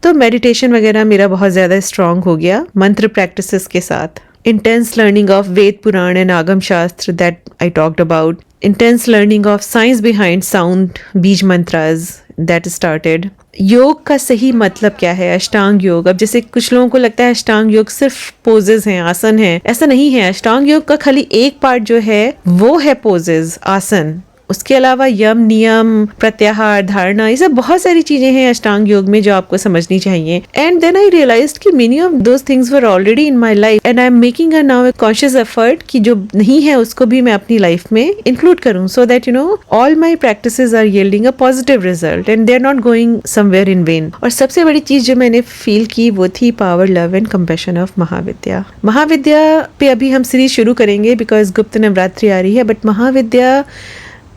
तो मेडिटेशन वगैरह मेरा बहुत ज़्यादा स्ट्रांग हो गया मंत्र प्रैक्टिसेस के साथ। Intense learning of Ved Puran and Agam Shastra that I talked about. Intense learning of science behind sound, बीज mantras that started. योग का सही मतलब क्या है? अष्टांग योग। अब जैसे कुछ लोगों को लगता है अष्टांग योग सिर्फ पोजेज हैं, आसन है। ऐसा नहीं है। अष्टांग योग का खाली एक पार्ट जो है वो है पोजेज, आसन। उसके अलावा यम, नियम, प्रत्याहार, धारणा, ये सब बहुत सारी चीजें हैं अष्टांग योग में जो आपको समझनी चाहिए। एंड देन आई रियलाइज्ड कि many of those things were already in my life and I am making a now a conscious effort कि जो नहीं है उसको भी मैं अपनी लाइफ में इंक्लूड करूं, so that all my practices are yielding a positive result and they are not going somewhere in vain. और सबसे बड़ी चीज जो मैंने फील की वो थी power, love and compassion of Mahavidya. Mahavidya पे अभी हम सीरीज शुरू करेंगे बिकॉज गुप्त नवरात्रि आ रही है, बट महाविद्या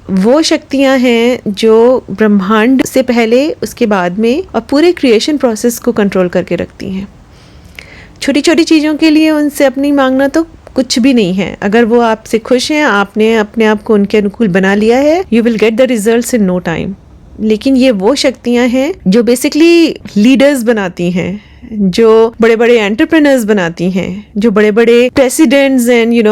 वो शक्तियाँ हैं जो ब्रह्मांड से पहले, उसके बाद में और पूरे क्रिएशन प्रोसेस को कंट्रोल करके रखती हैं। छोटी छोटी चीज़ों के लिए उनसे अपनी मांगना तो कुछ भी नहीं है। अगर वो आपसे खुश हैं, आपने अपने आप को उनके अनुकूल बना लिया है, you will get the results in no time. लेकिन ये वो शक्तियाँ हैं जो बेसिकली लीडर्स बनाती हैं, जो बड़े बड़े एंटरप्रेन्योर्स बनाती हैं, जो बड़े बड़े presidents and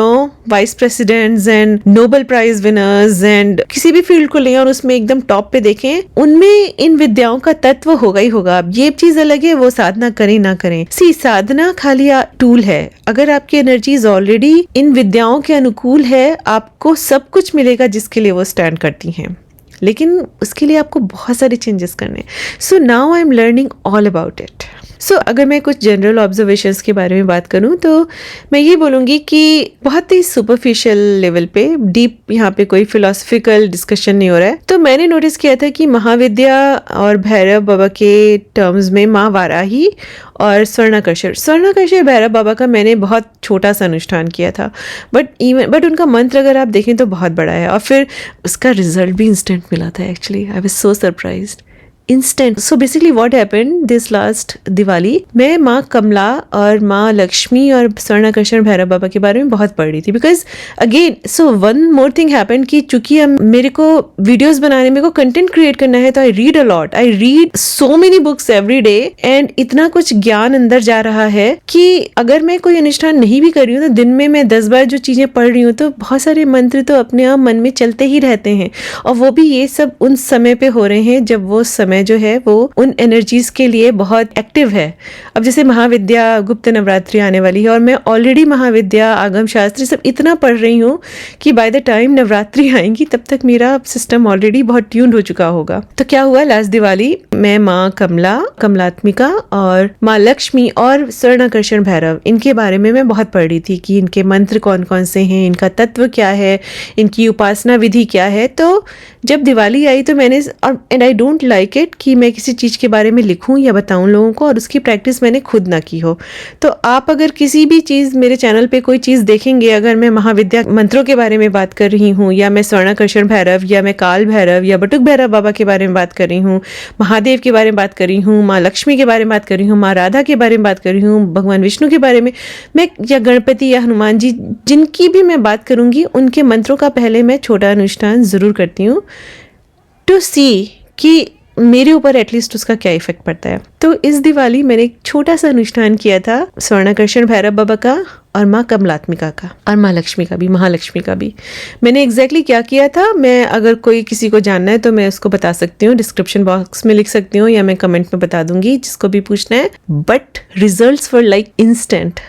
vice presidents and Nobel prize winners and किसी भी फील्ड को लें और उसमें एकदम टॉप पे देखें, उनमें इन विद्याओं का तत्व होगा ही होगा। अब ये चीज अलग है वो साधना करें ना करें। साधना खाली टूल है। अगर आपकी एनर्जीज ऑलरेडी इन विद्याओं के अनुकूल है, आपको सब कुछ मिलेगा जिसके लिए वो स्टैंड करती हैं, लेकिन उसके लिए आपको बहुत सारे चेंजेस करने। So now I am learning all about it. So अगर मैं कुछ जनरल ऑब्जर्वेशंस के बारे में बात करूं तो मैं ये बोलूँगी कि बहुत ही सुपरफिशियल लेवल पे, डीप यहाँ पे कोई फिलोसफिकल डिस्कशन नहीं हो रहा है। तो मैंने नोटिस किया था कि महाविद्या और भैरव बाबा के टर्म्स में माँ वाराही और स्वर्णाकर्षण भैरव बाबा का मैंने बहुत छोटा सा अनुष्ठान किया था, बट उनका मंत्र अगर आप देखें तो बहुत बड़ा है और फिर उसका रिजल्ट भी इंस्टेंट मिला था। Actually I was so surprised, instant. So basically what happened this last Diwali, मैं माँ कमला और माँ लक्ष्मी और स्वर्णाकर्षण भैरव बाबा के बारे में बहुत पढ़ रही थी। Because again one more thing happened कि चूंकि मेरे को वीडियोस बनाने, मेरे को कंटेंट क्रिएट करना है, तो I read a lot, I read so many books every day and इतना कुछ ज्ञान अंदर जा रहा है कि अगर मैं कोई अनुष्ठान नहीं भी कर रही हूँ तो दिन में मैं 10 बार जो चीजें पढ़ रही हूँ तो बहुत सारे मंत्र तो अपने आप मन में चलते ही रहते हैं। और वो भी ये सब उन समय पे हो रहे हैं जब वो समय जो है वो उन एनर्जीज के लिए बहुत एक्टिव है। अब जैसे महाविद्या गुप्त नवरात्रि आने वाली है और मैं ऑलरेडी महाविद्या आगम शास्त्री सब इतना पढ़ रही हूँ कि बाय द टाइम नवरात्रि आएंगी तब तक मेरा सिस्टम ऑलरेडी बहुत ट्यून्ड हो चुका होगा। तो क्या हुआ लास्ट दिवाली, मैं माँ कमला, कमलात्मिका और माँ लक्ष्मी और स्वर्णाकर्षण भैरव, इनके बारे में मैं बहुत पढ़ रही थी कि इनके मंत्र कौन कौन से हैं, इनका तत्व क्या है, इनकी उपासना विधि क्या है। तो जब दिवाली आई तो मैंने, and I don't like it कि मैं किसी चीज़ के बारे में लिखूं या बताऊं लोगों को और उसकी प्रैक्टिस मैंने खुद ना की हो। तो आप अगर किसी भी चीज़ मेरे चैनल पे कोई चीज़ देखेंगे, अगर मैं महाविद्या मंत्रों के बारे में बात कर रही हूँ या मैं स्वर्णाकर्षण भैरव या मैं काल भैरव या बटुक भैरव बाबा के बारे में बात कर रही हूँ, महादेव के बारे में बात कर रही हूँ, माँ लक्ष्मी के बारे में बात कर रही हूँ, माँ राधा के बारे में बात कर रही हूँ, भगवान विष्णु के बारे में मैं, या गणपति या हनुमान जी, जिनकी भी मैं बात करूँगी उनके मंत्रों का पहले मैं छोटा अनुष्ठान ज़रूर करती हूँ टू सी कि मेरे ऊपर एटलीस्ट उसका क्या इफेक्ट पड़ता है। तो इस दिवाली मैंने एक छोटा सा अनुष्ठान किया था स्वर्णाकर्षण भैरव बाबा का और माँ कमलात्मिका का और माँ लक्ष्मी का भी, महालक्ष्मी का भी। मैंने एग्जैक्टली क्या किया था, मैं अगर कोई किसी को जानना है तो मैं उसको बता सकती हूँ, डिस्क्रिप्शन बॉक्स में लिख सकती हूँ या मैं कमेंट में बता दूंगी जिसको भी पूछना है। But results were like instant.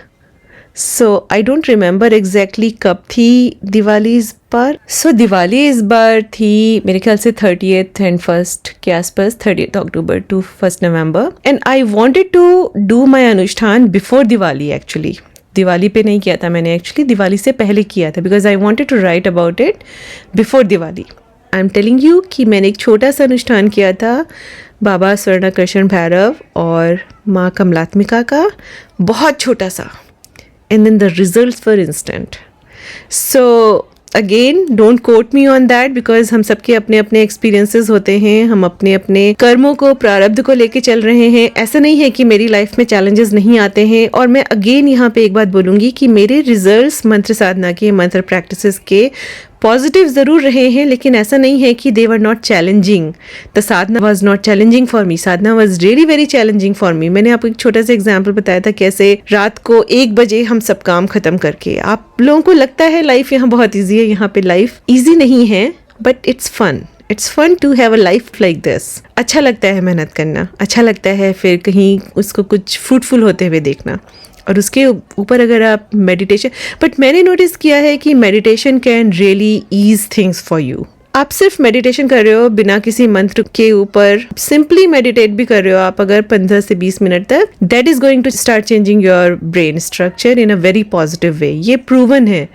So I don't remember exactly कब थी दिवाली इस बार। सो दिवाली इस बार थी मेरे ख्याल से 30th एंड 1st के आसपास, 30th October to 1st November. And I wanted to do my अनुष्ठान बिफोर दिवाली। एक्चुअली दिवाली पे नहीं किया था मैंने, एक्चुअली दिवाली से पहले किया था, because I wanted to write about it before Diwali. I am telling you कि मैंने एक छोटा सा अनुष्ठान किया था बाबा स्वर्णाकर्षण भैरव और माँ कमलात्मिका का, बहुत छोटा सा, and then the results were instant. So again, don't quote me on that because हम सबके अपने अपने एक्सपीरियंसेस होते हैं, हम अपने अपने कर्मों को, प्रारब्ध को लेके चल रहे हैं। ऐसा नहीं है कि मेरी लाइफ में चैलेंजेस नहीं आते हैं। और मैं अगेन यहाँ पे एक बात बोलूँगी कि मेरे रिजल्ट्स मंत्र साधना के, मंत्र प्रैक्टिसेस के पॉजिटिव ज़रूर रहे हैं, लेकिन ऐसा नहीं है कि they were not challenging. The sadhana was not challenging for me, sadhana was really very challenging for me. मैंने आपको एक छोटा सा एग्जाम्पल बताया था कैसे रात को 1 बजे हम सब काम खत्म करके, आप लोगों को लगता है लाइफ यहाँ बहुत ईजी है, यहाँ पे लाइफ ईजी नहीं है, but it's fun. It's fun to have a life like this. अच्छा लगता है मेहनत करना, अच्छा लगता है फिर कहीं उसको कुछ फ्रूटफुल होते हुए देखना। और उसके ऊपर अगर आप मेडिटेशन, बट मैंने नोटिस किया है कि meditation can really ease things for you. आप सिर्फ मेडिटेशन कर रहे हो बिना किसी मंत्र के ऊपर, सिंपली मेडिटेट भी कर रहे हो आप अगर 15 से 20 मिनट तक, that is going to start changing your brain structure in a very positive way. ये प्रूवन है।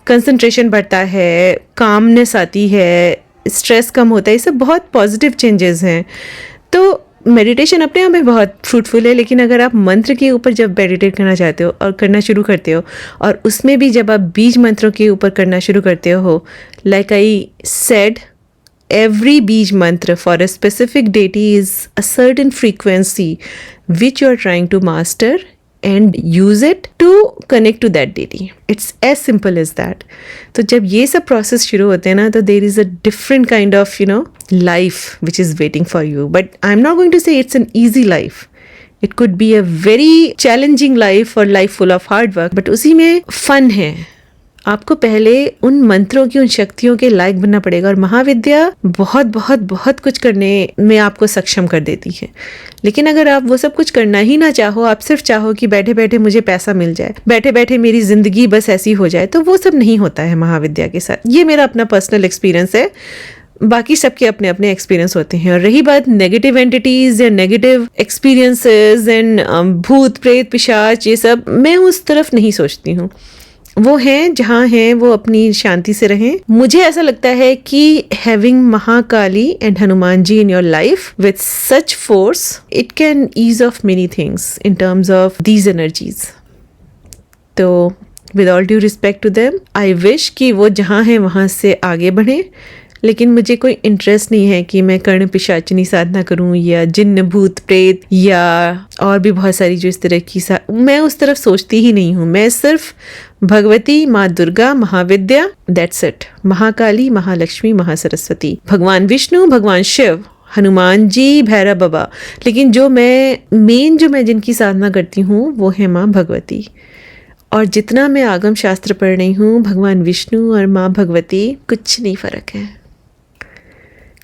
कंसंट्रेशन बढ़ता है, कामनेस आती है, स्ट्रेस कम होता है, ये सब बहुत पॉजिटिव चेंजेस हैं। तो मेडिटेशन अपने आप में बहुत फ्रूटफुल है, लेकिन अगर आप मंत्र के ऊपर जब मेडिटेट करना चाहते हो और करना शुरू करते हो, और उसमें भी जब आप बीज मंत्रों के ऊपर करना शुरू करते हो, like I said, every beej mantra for a specific deity is a certain frequency which you are trying to master, and use it to connect to that deity. It's as simple as that. तो जब ये सब process शुरू होते हैं ना, तो there is a different kind of life which is waiting for you. But I'm not going to say it's an easy life. It could be a very challenging life or life full of hard work. But उसी में fun है. आपको पहले उन मंत्रों की, उन शक्तियों के लायक बनना पड़ेगा, और महाविद्या बहुत बहुत बहुत कुछ करने में आपको सक्षम कर देती है. लेकिन अगर आप वो सब कुछ करना ही ना चाहो, आप सिर्फ चाहो कि बैठे बैठे मुझे पैसा मिल जाए, बैठे बैठे मेरी जिंदगी बस ऐसी हो जाए, तो वो सब नहीं होता है महाविद्या के साथ. ये मेरा अपना पर्सनल एक्सपीरियंस है. बाकी सबके अपने अपने एक्सपीरियंस होते हैं. और रही बात नेगेटिव एंटिटीज या नेगेटिव एक्सपीरियंसेस एंड भूत प्रेत पिशाच, ये सब मैं उस तरफ नहीं सोचती हूँ. वो हैं जहाँ हैं वो अपनी शांति से रहें. मुझे ऐसा लगता है कि having Mahakali and Hanuman ji in your life with such force, it can ease of many things in terms of these energies. तो with all due respect to them, I wish कि वो जहाँ हैं वहाँ से आगे बढ़ें. लेकिन मुझे कोई इंटरेस्ट नहीं है कि मैं कर्ण पिशाचिनी साधना करूं या जिन्न भूत प्रेत या और भी बहुत सारी जो इस तरह की मैं उस तरफ सोचती ही नहीं हूं. मैं सिर्फ भगवती, माँ दुर्गा, महाविद्या, दैट्स इट. महाकाली, महालक्ष्मी, महासरस्वती, भगवान विष्णु, भगवान शिव, हनुमान जी, भैरव बाबा. लेकिन जो मैं जिनकी साधना करती हूँ वो है माँ भगवती. और जितना मैं आगम शास्त्र पढ़ रही हूँ, भगवान विष्णु और माँ भगवती, कुछ नहीं फ़र्क है,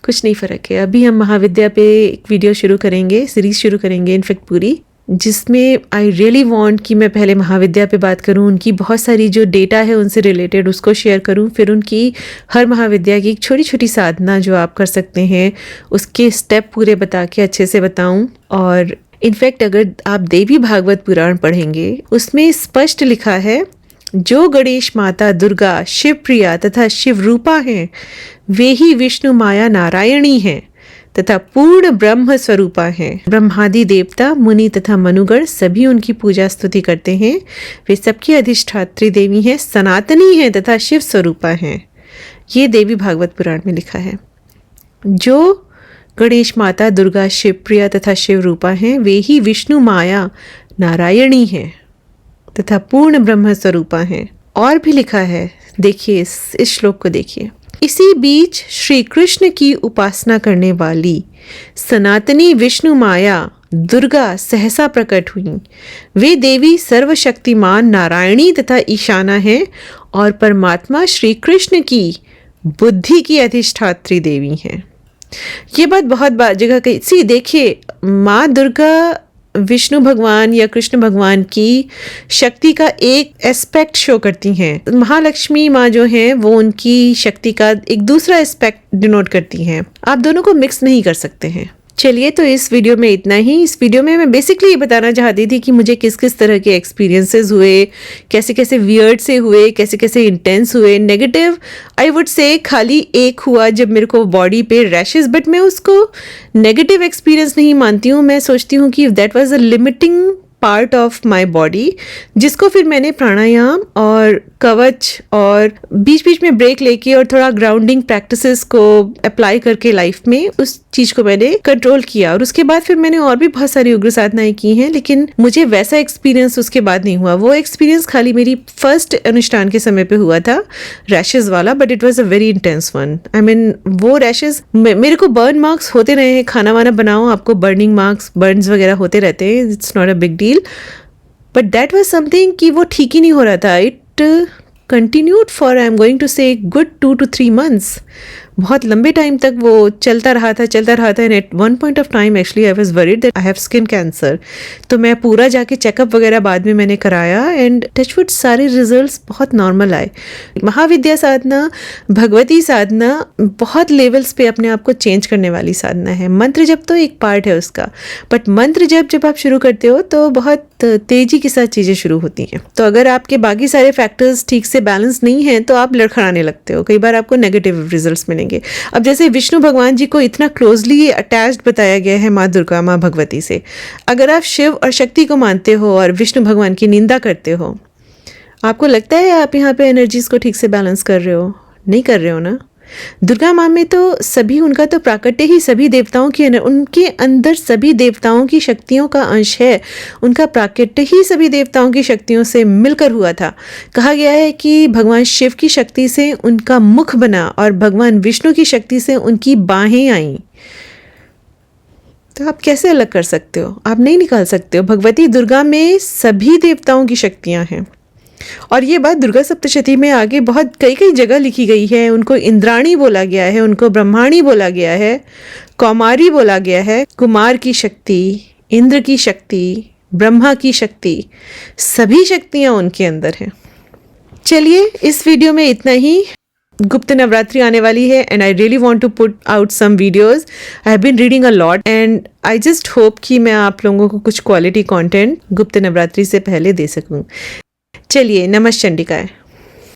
कुछ नहीं फ़र्क है. अभी हम महाविद्या पे एक वीडियो शुरू करेंगे, सीरीज़ शुरू करेंगे इनफेक्ट पूरी, जिसमें आई रियली वांट कि मैं पहले महाविद्या पे बात करूं, उनकी बहुत सारी जो डेटा है उनसे रिलेटेड उसको शेयर करूं, फिर उनकी हर महाविद्या की एक छोटी छोटी साधना जो आप कर सकते हैं उसके स्टेप पूरे बता के अच्छे से बताऊं. और इनफैक्ट अगर आप देवी भागवत पुराण पढ़ेंगे, उसमें स्पष्ट लिखा है जो गणेश माता दुर्गा शिव प्रिया तथा शिव रूपा हैं, वे ही विष्णु माया नारायणी हैं तथा पूर्ण ब्रह्म स्वरूपा हैं. ब्रह्मादि देवता, मुनि तथा मनुगण सभी उनकी पूजा स्तुति करते हैं. वे सबकी अधिष्ठात्री देवी हैं, सनातनी हैं तथा शिव स्वरूपा हैं. ये देवी भागवत पुराण में लिखा है. जो गणेश माता दुर्गा शिव प्रिया तथा शिव रूपा हैं, वे ही विष्णु माया नारायणी हैं तथा पूर्ण ब्रह्म स्वरूपा हैं. और भी लिखा है, देखिए इस श्लोक को देखिए. इसी बीच श्री कृष्ण की उपासना करने वाली सनातनी विष्णु माया दुर्गा सहसा प्रकट हुई. वे देवी सर्वशक्तिमान नारायणी तथा ईशाना हैं और परमात्मा श्री कृष्ण की बुद्धि की अधिष्ठात्री देवी हैं. ये बात बहुत जगह कही. सी देखिए, माँ दुर्गा विष्णु भगवान या कृष्ण भगवान की शक्ति का एक एस्पेक्ट शो करती हैं. महालक्ष्मी माँ जो हैं वो उनकी शक्ति का एक दूसरा एस्पेक्ट डिनोट करती हैं. आप दोनों को मिक्स नहीं कर सकते हैं. चलिए, तो इस वीडियो में इतना ही. इस वीडियो में मैं बेसिकली ये बताना चाहती थी कि मुझे किस किस तरह के एक्सपीरियंसेस हुए, कैसे कैसे वियर्ड से हुए, कैसे कैसे इंटेंस हुए. नेगेटिव आई वुड से खाली एक हुआ जब मेरे को बॉडी पे रैशेस, बट मैं उसको नेगेटिव एक्सपीरियंस नहीं मानती हूँ. मैं सोचती हूँ कि that was a limiting part of my body, जिसको फिर मैंने प्राणायाम और कवच और बीच बीच में ब्रेक लेके और थोड़ा ग्राउंडिंग प्रैक्टिसेस को अप्लाई करके लाइफ में उस चीज को मैंने कंट्रोल किया. और उसके बाद फिर मैंने और भी बहुत सारी उग्र साधनाएं की हैं, लेकिन मुझे वैसा एक्सपीरियंस उसके बाद नहीं हुआ. वो एक्सपीरियंस खाली मेरी फर्स्ट अनुष्ठान के समय पे हुआ था, रैशेज वाला, but it was a very intense one. I mean वो रैशेज, मेरे को बर्न मार्क्स होते रहे हैं. खाना वाना बनाओ, आपको बर्निंग मार्क्स, बर्न्स वगैरह होते रहते हैं. It's not a big deal, but that was something कि वो ठीक ही नहीं हो रहा था. It continued for, I am going to say, good 2 to 3 months. बहुत लंबे टाइम तक वो चलता रहा था. And at one point of time actually I was worried that I have skin cancer. तो मैं पूरा जाके चेकअप वगैरह बाद में मैंने कराया एंड टचवुड सारे रिजल्ट्स बहुत नॉर्मल आए. महाविद्या साधना, भगवती साधना बहुत लेवल्स पे अपने आप को चेंज करने वाली साधना है. मंत्र जप तो एक पार्ट है उसका, बट मंत्र जब आप शुरू करते हो तो बहुत तेजी के साथ चीज़ें शुरू होती हैं. तो अगर आपके बाकी सारे फैक्टर्स ठीक से बैलेंस नहीं हैं तो आप लड़खड़ाने लगते हो. कई बार आपको नेगेटिव रिजल्ट्स मिलेंगे. अब जैसे विष्णु भगवान जी को इतना क्लोजली अटैच्ड बताया गया है माँ दुर्गा, माँ भगवती से. अगर आप शिव और शक्ति को मानते हो और विष्णु भगवान की निंदा करते हो, आपको लगता है आप यहाँ पे एनर्जीज को ठीक से बैलेंस कर रहे हो? नहीं कर रहे हो ना. दुर्गा माँ में तो सभी, उनका तो प्राकट्य ही सभी देवताओं के उनके अंदर सभी देवताओं की शक्तियों का अंश है। उनका प्राकट्य ही सभी देवताओं की शक्तियों से मिलकर हुआ था। कहा गया है कि भगवान शिव की शक्ति से उनका मुख बना और भगवान विष्णु की शक्ति से उनकी बाहें आईं। तो आप कैसे अलग कर सकते हो? आप नहीं निकाल सकते हो। भगवती दुर्गा में सभी देवताओं की शक्तियां हैं। और ये बात दुर्गा सप्तशती में आगे बहुत कई कई जगह लिखी गई है। उनको इंद्राणी बोला गया है, उनको ब्रह्माणी बोला गया है, कौमारी बोला गया है। कुमार की शक्ति, इंद्र की शक्ति, ब्रह्मा की शक्ति, सभी शक्तियां उनके अंदर हैं। चलिए, इस वीडियो में इतना ही। गुप्त नवरात्रि आने वाली है and I really want to put out some videos. I have been reading a lot and I just hope कि मैं आप लोगों को कुछ क्वालिटी कंटेंट गुप्त नवरात्रि से पहले दे सकूं। चलिए, नमः चंडिकाय।